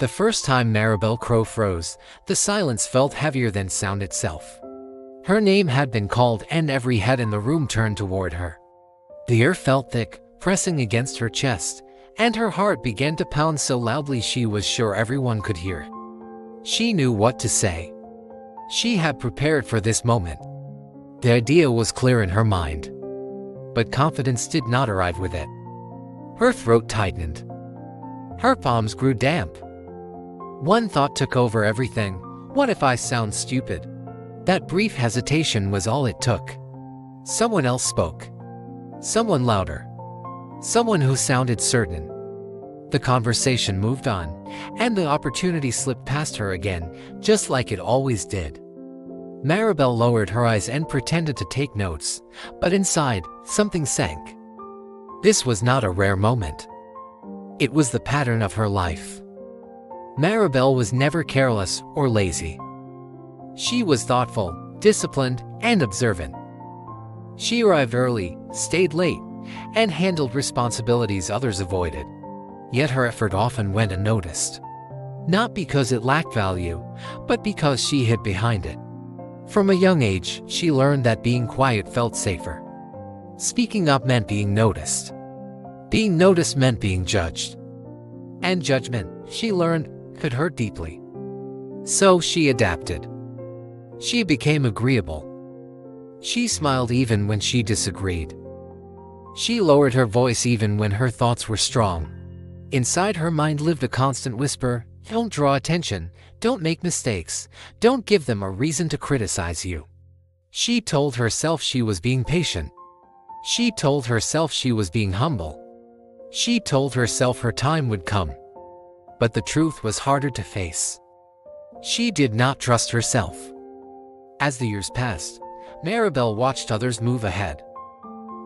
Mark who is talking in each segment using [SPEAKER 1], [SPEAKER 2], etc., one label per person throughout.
[SPEAKER 1] The first time Maribel Crow froze, the silence felt heavier than sound itself. Her name had been called and every head in the room turned toward her. The air felt thick, pressing against her chest, and her heart began to pound so loudly she was sure everyone could hear. She knew what to say. She had prepared for this moment. The idea was clear in her mind. But confidence did not arrive with it. Her throat tightened. Her palms grew damp. One thought took over everything. What if I sound stupid? That brief hesitation was all it took. Someone else spoke. Someone louder. Someone who sounded certain. The conversation moved on, and the opportunity slipped past her again, just like it always did. Maribel lowered her eyes and pretended to take notes, but inside, something sank. This was not a rare moment. It was the pattern of her life. Maribel was never careless or lazy. She was thoughtful, disciplined, and observant. She arrived early, stayed late, and handled responsibilities others avoided. Yet her effort often went unnoticed. Not because it lacked value, but because she hid behind it. From a young age, she learned that being quiet felt safer. Speaking up meant being noticed. Being noticed meant being judged. And judgment, she learned, could hurt deeply. So she adapted. She became agreeable. She smiled even when she disagreed. She lowered her voice even when her thoughts were strong. Inside her mind lived a constant whisper, don't draw attention, don't make mistakes, don't give them a reason to criticize you. She told herself she was being patient. She told herself she was being humble. She told herself her time would come. But the truth was harder to face. She did not trust herself. As the years passed, Maribel watched others move ahead.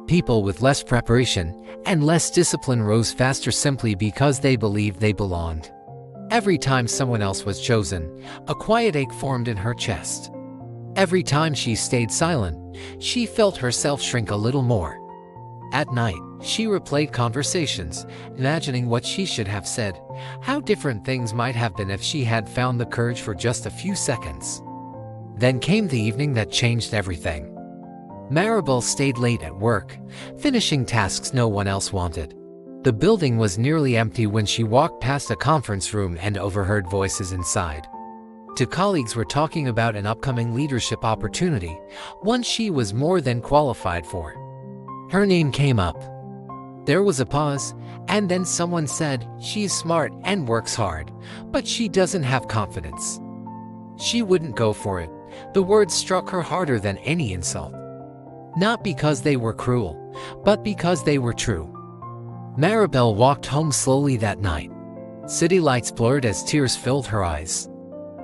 [SPEAKER 1] People with less preparation and less discipline rose faster simply because they believed they belonged. Every time someone else was chosen, a quiet ache formed in her chest. Every time she stayed silent, she felt herself shrink a little more. At night, she replayed conversations, imagining what she should have said, how different things might have been if she had found the courage for just a few seconds. Then came the evening that changed everything. Maribel stayed late at work, finishing tasks no one else wanted. The building was nearly empty when she walked past a conference room and overheard voices inside. Two colleagues were talking about an upcoming leadership opportunity, one she was more than qualified for. Her name came up. There was a pause, and then someone said, "She's smart and works hard, but she doesn't have confidence." She wouldn't go for it. The words struck her harder than any insult. Not because they were cruel, but because they were true. Maribel walked home slowly that night. City lights blurred as tears filled her eyes.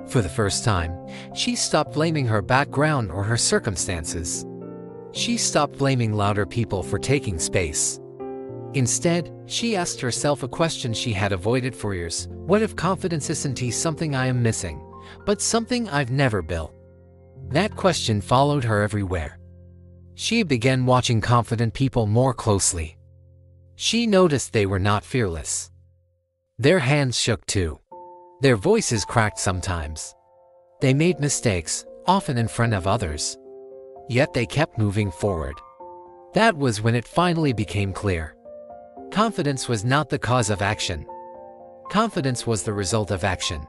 [SPEAKER 1] For the first time, she stopped blaming her background or her circumstances. She stopped blaming louder people for taking space. Instead, she asked herself a question she had avoided for years. What if confidence isn't something I am missing, but something I've never built? That question followed her everywhere. She began watching confident people more closely. She noticed they were not fearless. Their hands shook too. Their voices cracked sometimes. They made mistakes, often in front of others. Yet they kept moving forward. That was when it finally became clear. Confidence was not the cause of action. Confidence was the result of action.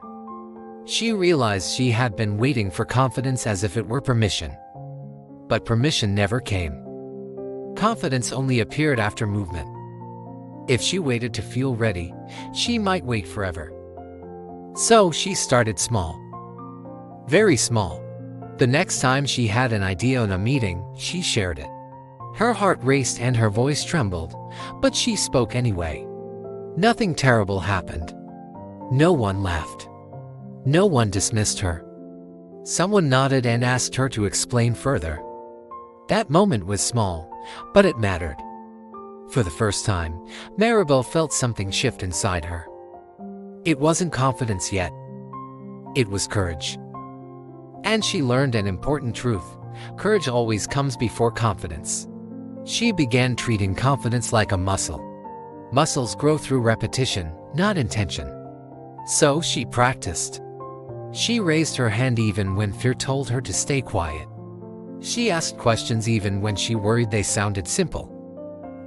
[SPEAKER 1] She realized she had been waiting for confidence as if it were permission. But permission never came. Confidence only appeared after movement. If she waited to feel ready, she might wait forever. So she started small. Very small. The next time she had an idea in a meeting, she shared it. Her heart raced and her voice trembled, but she spoke anyway. Nothing terrible happened. No one laughed. No one dismissed her. Someone nodded and asked her to explain further. That moment was small, but it mattered. For the first time, Maribel felt something shift inside her. It wasn't confidence yet. It was courage. And she learned an important truth. Courage always comes before confidence. She began treating confidence like a muscle. Muscles grow through repetition, not intention. So she practiced. She raised her hand even when fear told her to stay quiet. She asked questions even when she worried they sounded simple.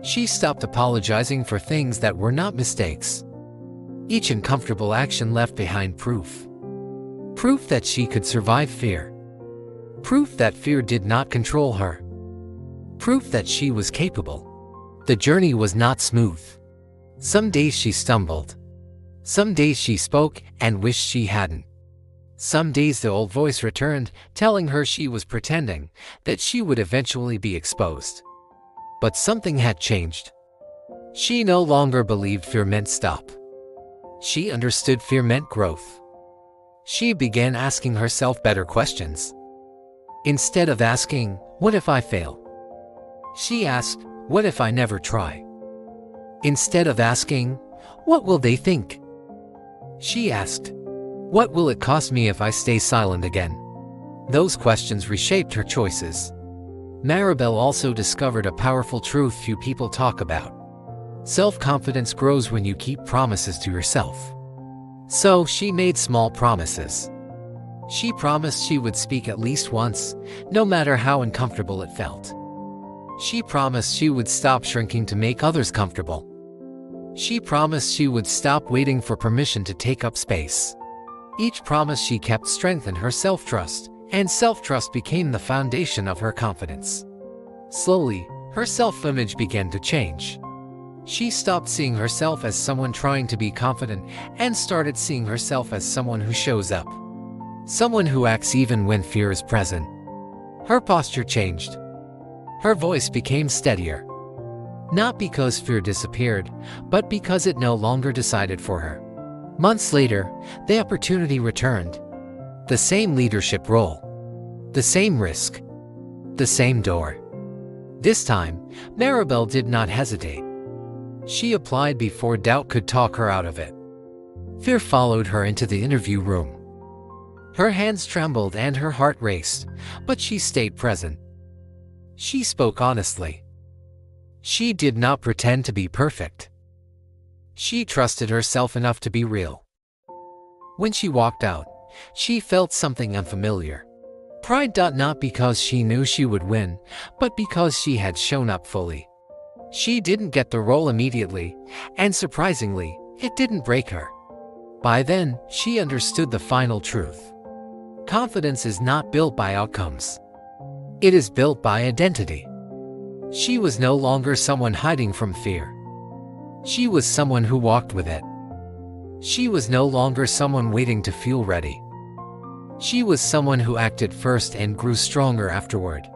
[SPEAKER 1] She stopped apologizing for things that were not mistakes. Each uncomfortable action left behind proof. Proof that she could survive fear. Proof that fear did not control her. Proof that she was capable. The journey was not smooth. Some days she stumbled. Some days she spoke and wished she hadn't. Some days the old voice returned, telling her she was pretending, that she would eventually be exposed. But something had changed. She no longer believed fear meant stop. She understood fear meant growth. She began asking herself better questions. Instead of asking, "What if I fail?" she asked, "What if I never try?" Instead of asking, "What will they think?" she asked, "What will it cost me if I stay silent again?" Those questions reshaped her choices. Maribel also discovered a powerful truth few people talk about. Self-confidence grows when you keep promises to yourself. So she made small promises. She promised she would speak at least once, no matter how uncomfortable it felt. She promised she would stop shrinking to make others comfortable. She promised she would stop waiting for permission to take up space. Each promise she kept strengthened her self-trust, and self-trust became the foundation of her confidence. Slowly, her self-image began to change. She stopped seeing herself as someone trying to be confident and started seeing herself as someone who shows up. Someone who acts even when fear is present. Her posture changed. Her voice became steadier. Not because fear disappeared, but because it no longer decided for her. Months later, the opportunity returned. The same leadership role. The same risk. The same door. This time, Maribel did not hesitate. She applied before doubt could talk her out of it. Fear followed her into the interview room. Her hands trembled and her heart raced, but she stayed present. She spoke honestly. She did not pretend to be perfect. She trusted herself enough to be real. When she walked out, she felt something unfamiliar. Pride, not because she knew she would win, but because she had shown up fully. She didn't get the role immediately, and surprisingly, it didn't break her. By then, she understood the final truth. Confidence is not built by outcomes. It is built by identity. She was no longer someone hiding from fear. She was someone who walked with it. She was no longer someone waiting to feel ready. She was someone who acted first and grew stronger afterward.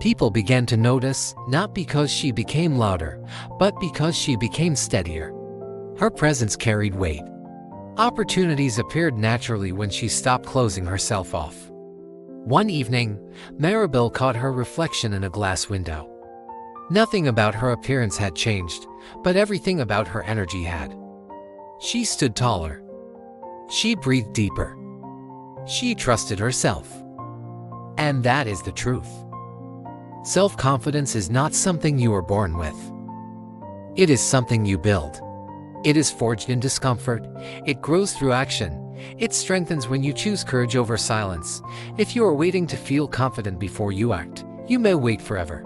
[SPEAKER 1] People began to notice, not because she became louder, but because she became steadier. Her presence carried weight. Opportunities appeared naturally when she stopped closing herself off. One evening, Maribel caught her reflection in a glass window. Nothing about her appearance had changed, but everything about her energy had. She stood taller. She breathed deeper. She trusted herself. And that is the truth. Self-confidence is not something you are born with. It is something you build. It is forged in discomfort. It grows through action. It strengthens when you choose courage over silence. If you are waiting to feel confident before you act, you may wait forever.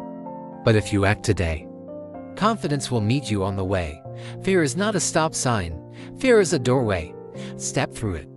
[SPEAKER 1] But if you act today, confidence will meet you on the way. Fear is not a stop sign. Fear is a doorway. Step through it.